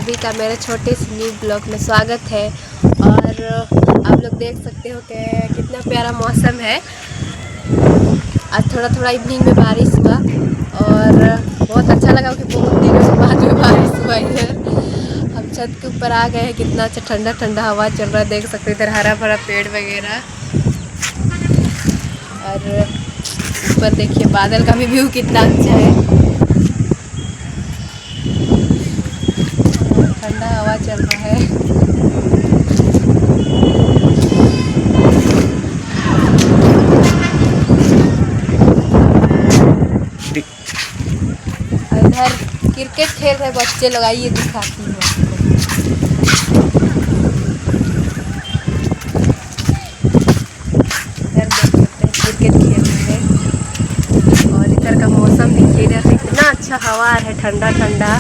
सभी का मेरे छोटे से न्यू ब्लॉग में स्वागत है। और आप लोग देख सकते हो कि कितना प्यारा मौसम है। आज थोड़ा थोड़ा इवनिंग में बारिश हुआ और बहुत अच्छा लगा कि बहुत दिनों के बाद में बारिश हुआ इधर। हम छत के ऊपर आ गए हैं, कितना अच्छा ठंडा ठंडा हवा चल रहा है। देख सकते हो इधर हरा भरा पेड़ वगैरह। और ऊपर देखिए बादल का भी व्यू कितना अच्छा है। ठंडा हवा चल रहा है। इधर क्रिकेट खेल रहे बच्चे लोग, आइए दिखाती हूँ आपको। इधर देख सकते हैं क्रिकेट खेल रहे हैं और इधर का मौसम देखिए, इधर से कितना अच्छा हवा है, ठंडा ठंडा।